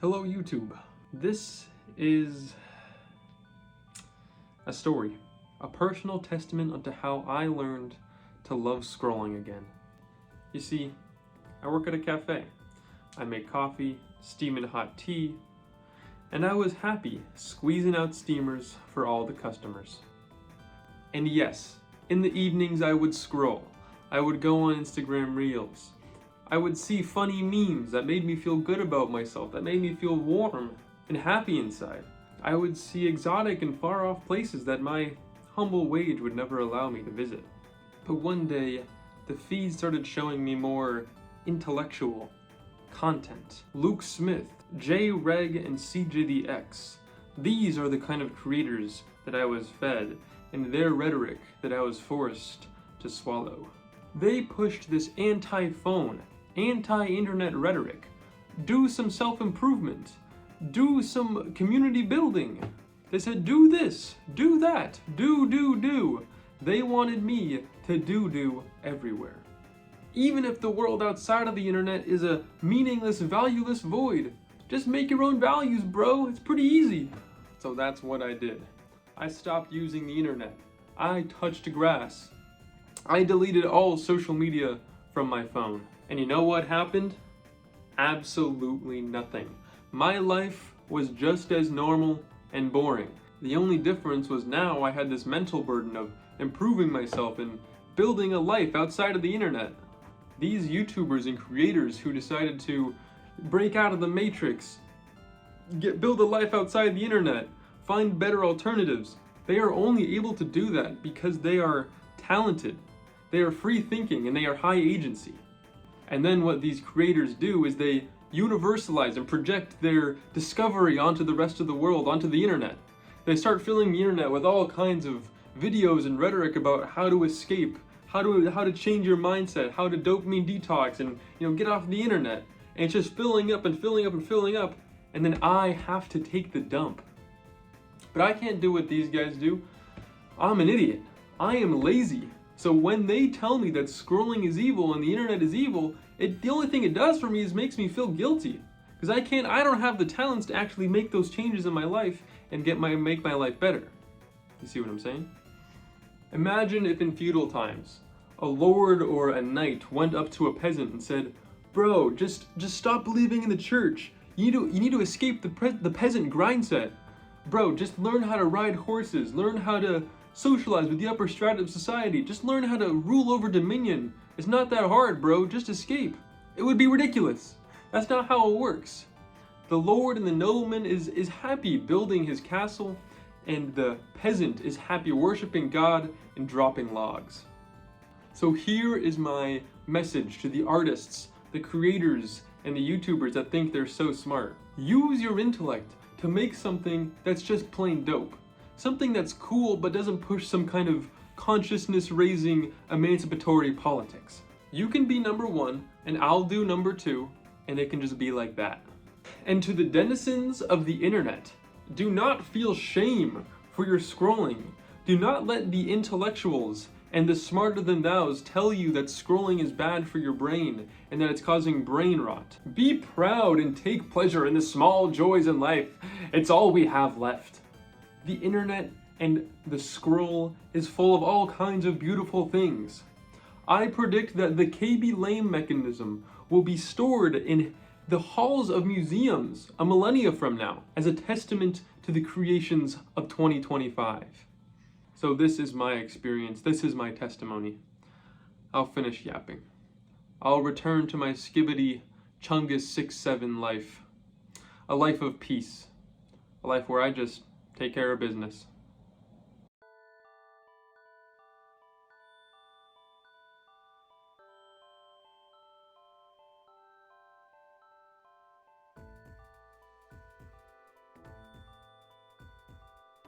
Hello YouTube. This is a story, a personal testament unto how I learned to love scrolling again. You see, I work at a cafe. I make coffee, steaming hot tea, and I was happy squeezing out steamers for all the customers. And yes, in the evenings I would scroll. I would go on Instagram Reels. I would see funny memes that made me feel good about myself, that made me feel warm and happy inside. I would see exotic and far off places that my humble wage would never allow me to visit. But one day, the feed started showing me more intellectual content. Luke Smith, J Reg, and CJDX. These are the kind of creators that I was fed, and their rhetoric that I was forced to swallow. They pushed this anti-phone, anti-internet rhetoric. Do some self-improvement. Do some community building. They said, do this, do that, do. They wanted me to do everywhere. Even if the world outside of the internet is a meaningless, valueless void, just make your own values, bro. It's pretty easy. So that's what I did. I stopped using the internet. I touched grass. I deleted all social media from my phone. And you know what happened? Absolutely nothing. My life was just as normal and boring. The only difference was now I had this mental burden of improving myself and building a life outside of the internet. These YouTubers and creators who decided to break out of the matrix, build a life outside the internet, find better alternatives, they are only able to do that because they are talented, they are free thinking, and they are high agency. And then what these creators do is they universalize and project their discovery onto the rest of the world, onto the internet. They start filling the internet with all kinds of videos and rhetoric about how to escape, how to change your mindset, how to dopamine detox, and get off the internet. And it's just filling up and filling up and filling up, and then I have to take the dump. But I can't do what these guys do. I'm an idiot. I am lazy. So when they tell me that scrolling is evil and the internet is evil, the only thing it does for me is makes me feel guilty. Because I don't have the talents to actually make those changes in my life and make my life better. You see what I'm saying? Imagine if in feudal times, a lord or a knight went up to a peasant and said, bro, just stop believing in the church. You need to escape the peasant grindset. Bro, just learn how to ride horses, learn how to socialize with the upper strata of society, just learn how to rule over dominion. It's not that hard, bro, just escape. It would be ridiculous. That's not how it works. The lord and the nobleman is happy building his castle, and the peasant is happy worshiping God and dropping logs. So here is my message to the artists, the creators, and the YouTubers that think they're so smart. Use your intellect to make something that's just plain dope. Something that's cool but doesn't push some kind of consciousness-raising emancipatory politics. You can be number one, and I'll do number two, and it can just be like that. And to the denizens of the internet, do not feel shame for your scrolling. Do not let the intellectuals and the smarter than thous tell you that scrolling is bad for your brain and that it's causing brain rot. Be proud and take pleasure in the small joys in life. It's all we have left. The internet and the scroll is full of all kinds of beautiful things. I predict that the KB Lame mechanism will be stored in the halls of museums a millennia from now as a testament to the creations of 2025. So this is my experience, this is my testimony. I'll finish yapping. I'll return to my skibbity Chungus 6-7 life. A life of peace. A life where I just take care of business.